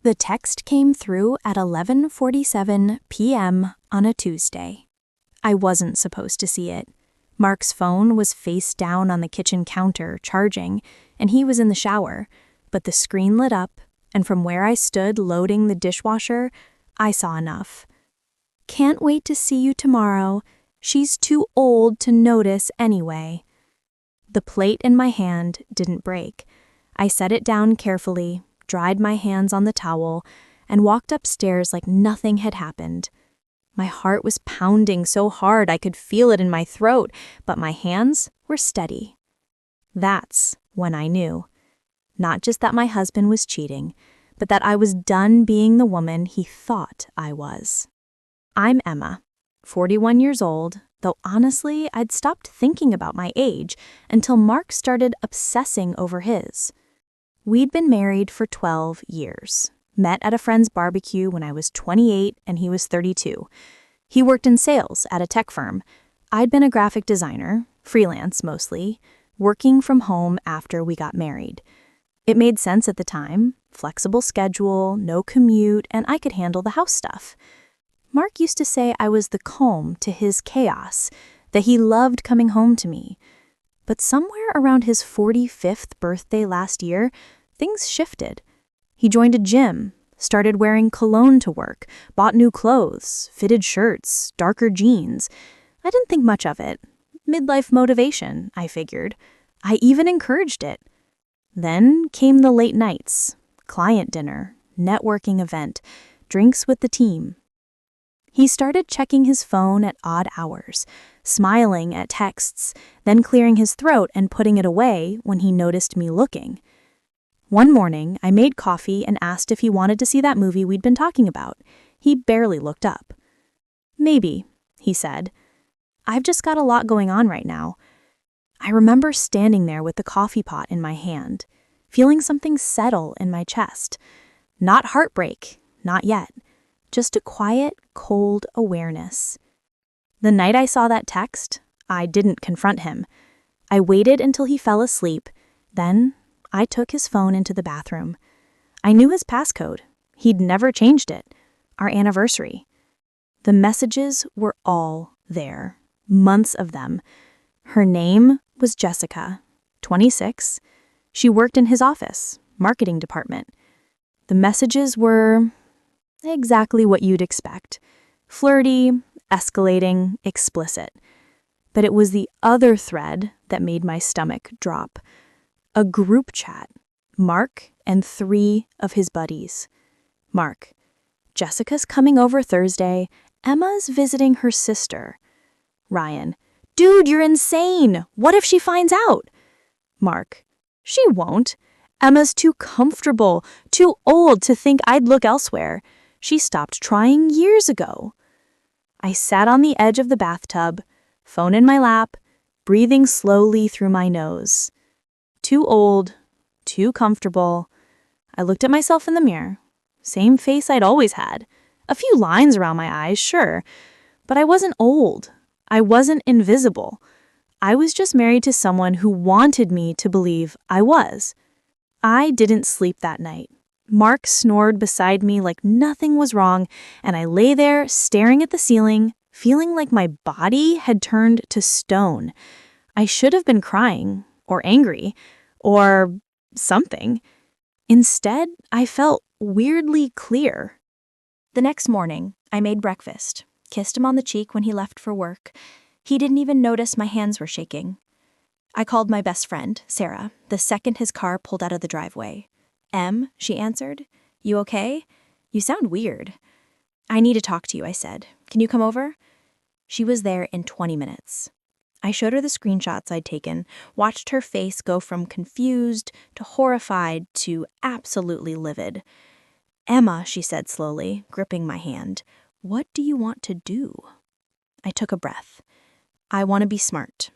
The text came through at 11:47 p.m. on a Tuesday. I wasn't supposed to see it. Mark's phone was face down on the kitchen counter, charging, and he was in the shower, but the screen lit up, and from where I stood loading the dishwasher, I saw enough. Can't wait to see you tomorrow. She's too old to notice anyway. The plate in my hand didn't break. I set it down carefully, dried my hands on the towel, and walked upstairs like nothing had happened. My heart was pounding so hard I could feel it in my throat, but my hands were steady. That's when I knew. Not just that my husband was cheating, but that I was done being the woman he thought I was. I'm Emma, 41 years old, though honestly I'd stopped thinking about my age until Mark started obsessing over his. We'd been married for 12 years, met at a friend's barbecue when I was 28 and he was 32. He worked in sales at a tech firm. I'd been a graphic designer, freelance mostly, working from home after we got married. It made sense at the time, flexible schedule, no commute, and I could handle the house stuff. Mark used to say I was the calm to his chaos, that he loved coming home to me. But somewhere around his 45th birthday last year, things shifted. He joined a gym, started wearing cologne to work, bought new clothes, fitted shirts, darker jeans. I didn't think much of it. Midlife motivation, I figured. I even encouraged it. Then came the late nights, client dinner, networking event, drinks with the team. He started checking his phone at odd hours, smiling at texts, then clearing his throat and putting it away when he noticed me looking. One morning, I made coffee and asked if he wanted to see that movie we'd been talking about. He barely looked up. "Maybe," he said. "I've just got a lot going on right now." I remember standing there with the coffee pot in my hand, feeling something settle in my chest. Not heartbreak, not yet. Just a quiet, cold awareness. The night I saw that text, I didn't confront him. I waited until he fell asleep. Then I took his phone into the bathroom. I knew his passcode. He'd never changed it. Our anniversary. The messages were all there. Months of them. Her name was Jessica, 26. She worked in his office, marketing department. The messages were exactly what you'd expect. Flirty, escalating, explicit. But it was the other thread that made my stomach drop. A group chat. Mark and 3 of his buddies. Mark: Jessica's coming over Thursday. Emma's visiting her sister. Ryan: Dude, you're insane. What if she finds out? Mark: She won't. Emma's too comfortable, too old to think I'd look elsewhere. She stopped trying years ago. I sat on the edge of the bathtub, phone in my lap, breathing slowly through my nose. Too old, too comfortable. I looked at myself in the mirror. Same face I'd always had. A few lines around my eyes, sure. But I wasn't old. I wasn't invisible. I was just married to someone who wanted me to believe I was. I didn't sleep that night. Mark snored beside me like nothing was wrong, and I lay there staring at the ceiling, feeling like my body had turned to stone. I should have been crying, or angry, or something. Instead, I felt weirdly clear. The next morning, I made breakfast, kissed him on the cheek when he left for work. He didn't even notice my hands were shaking. I called my best friend, Sarah, the second his car pulled out of the driveway. "Em," she answered. "You okay? You sound weird." "I need to talk to you," I said. "Can you come over?" She was there in 20 minutes. I showed her the screenshots I'd taken, watched her face go from confused to horrified to absolutely livid. "Emma," she said slowly, gripping my hand, "what do you want to do?" I took a breath. "I want to be smart."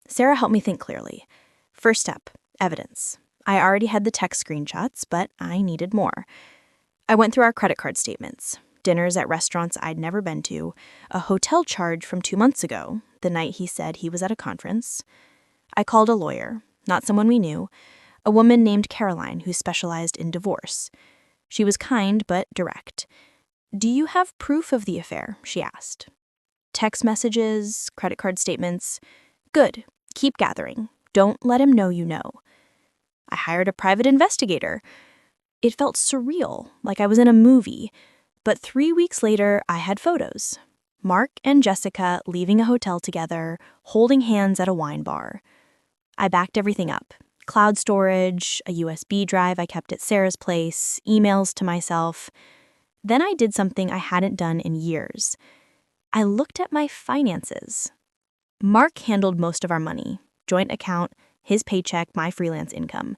Sarah helped me think clearly. First step, evidence. I already had the text screenshots, but I needed more. I went through our credit card statements, dinners at restaurants I'd never been to, a hotel charge from 2 months ago, the night he said he was at a conference. I called a lawyer, not someone we knew, a woman named Caroline who specialized in divorce. She was kind but direct. "Do you have proof of the affair?" she asked. "Text messages, credit card statements." "Good. Keep gathering. Don't let him know you know." I hired a private investigator. It felt surreal, like I was in a movie. But 3 weeks later, I had photos. Mark and Jessica leaving a hotel together, holding hands at a wine bar. I backed everything up. Cloud storage, a USB drive I kept at Sarah's place, emails to myself. Then I did something I hadn't done in years. I looked at my finances. Mark handled most of our money, joint account, his paycheck, my freelance income.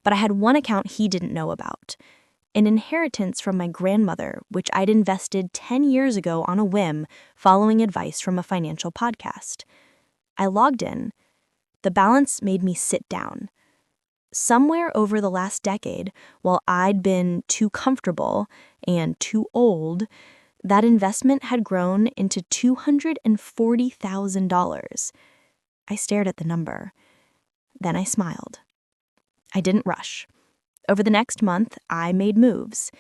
But I had one account he didn't know about. An inheritance from my grandmother, which I'd invested 10 years ago on a whim, following advice from a financial podcast. I logged in. The balance made me sit down. Somewhere over the last decade, while I'd been too comfortable and too old, that investment had grown into $240,000. I stared at the number. Then I smiled. I didn't rush. Over the next month, I made moves.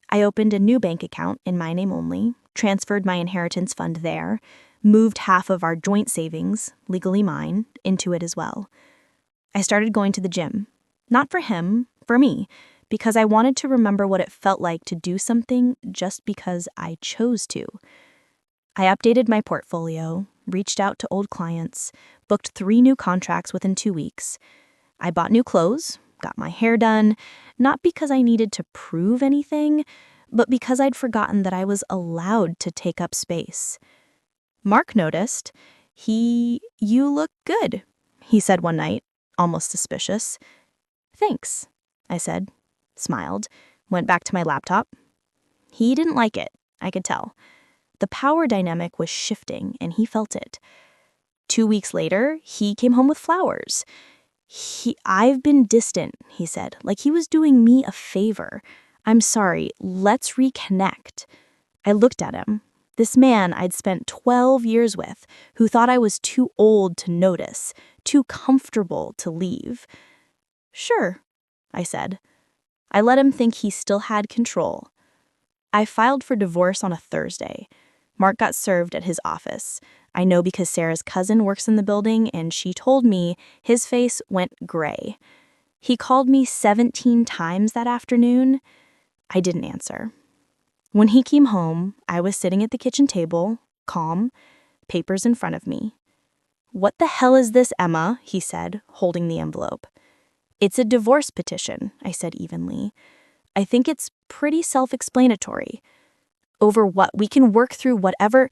I opened a new bank account in my name only, transferred my inheritance fund there, moved half of our joint savings, legally mine, into it as well. I started going to the gym. Not for him, for me, because I wanted to remember what it felt like to do something just because I chose to. I updated my portfolio, reached out to old clients, booked 3 new contracts within 2 weeks. I bought new clothes, got my hair done, not because I needed to prove anything, but because I'd forgotten that I was allowed to take up space. Mark noticed. "You look good," he said one night, almost suspicious. "Thanks," I said, smiled, went back to my laptop. He didn't like it, I could tell. The power dynamic was shifting, and he felt it. 2 weeks later, he came home with flowers. "I've been distant," he said, like he was doing me a favor. "I'm sorry, let's reconnect." I looked at him. This man I'd spent 12 years with, who thought I was too old to notice, too comfortable to leave. "Sure," I said. I let him think he still had control. I filed for divorce on a Thursday. Mark got served at his office. I know because Sarah's cousin works in the building, and she told me his face went gray. He called me 17 times that afternoon. I didn't answer. When he came home, I was sitting at the kitchen table, calm, papers in front of me. "What the hell is this, Emma?" he said, holding the envelope. "It's a divorce petition," I said evenly. "I think it's pretty self-explanatory. Over what? We can work through whatever.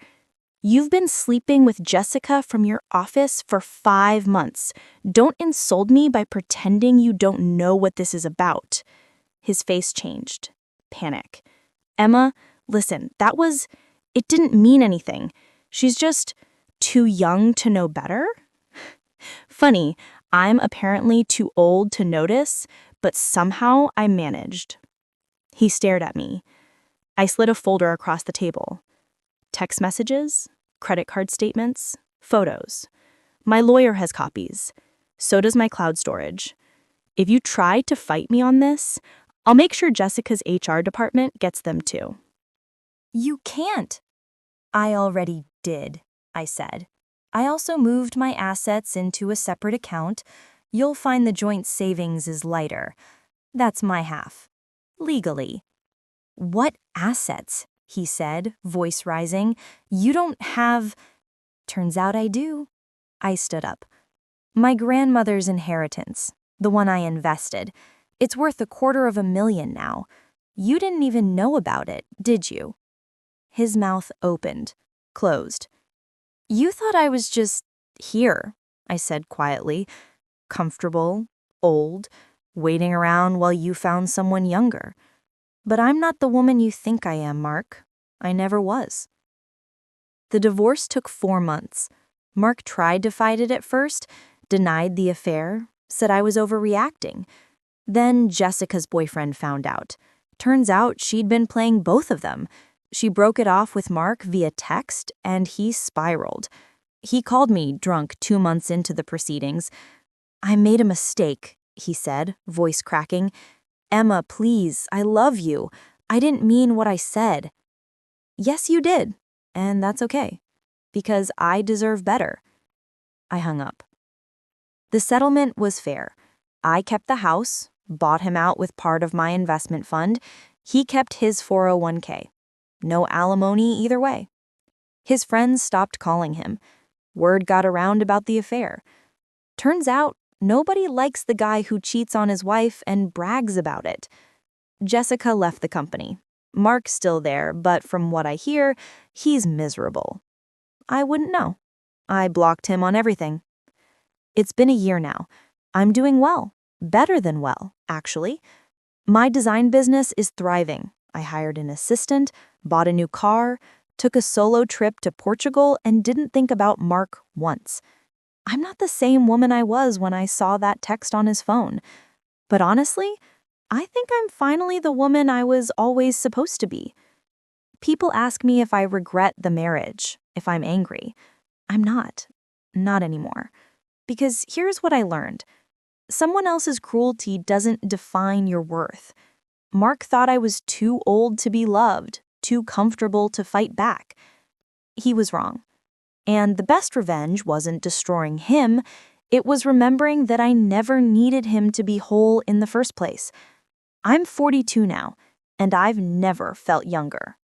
You've been sleeping with Jessica from your office for 5 months. Don't insult me by pretending you don't know what this is about." His face changed. Panic. "Emma, listen, it didn't mean anything. She's just too young to know better." Funny, I'm apparently too old to notice, but somehow I managed. He stared at me. I slid a folder across the table. Text messages, credit card statements, photos. My lawyer has copies. So does my cloud storage. If you try to fight me on this, I'll make sure Jessica's HR department gets them too. "You can't." "I already did," I said. "I also moved my assets into a separate account. You'll find the joint savings is lighter. That's my half. Legally." "What assets?" he said, voice rising. "You don't have—" "Turns out I do." I stood up. "My grandmother's inheritance, the one I invested. It's worth $250,000 now. You didn't even know about it, did you?" His mouth opened, closed. "You thought I was just here," I said quietly. "Comfortable, old, waiting around while you found someone younger. But I'm not the woman you think I am, Mark. I never was." The divorce took 4 months. Mark tried to fight it at first, denied the affair, said I was overreacting. Then Jessica's boyfriend found out. Turns out she'd been playing both of them. She broke it off with Mark via text, and he spiraled. He called me drunk 2 months into the proceedings. "I made a mistake," he said, voice cracking. Emma, please, I love you. I didn't mean what I said. Yes, you did, and that's okay, because I deserve better. I hung up. The settlement was fair. I kept the house, bought him out with part of my investment fund. He kept his 401k. No alimony either way. His friends stopped calling him. Word got around about the affair. Turns out, nobody likes the guy who cheats on his wife and brags about it. Jessica left the company. Mark's still there, but from what I hear, he's miserable. I wouldn't know. I blocked him on everything. It's been a year now. I'm doing well. Better than well, actually. My design business is thriving. I hired an assistant, bought a new car, took a solo trip to Portugal, and didn't think about Mark once. I'm not the same woman I was when I saw that text on his phone. But honestly, I think I'm finally the woman I was always supposed to be. People ask me if I regret the marriage, if I'm angry. I'm not. Not anymore. Because here's what I learned. Someone else's cruelty doesn't define your worth. Mark thought I was too old to be loved, too comfortable to fight back. He was wrong. And the best revenge wasn't destroying him, it was remembering that I never needed him to be whole in the first place. I'm 42 now, and I've never felt younger.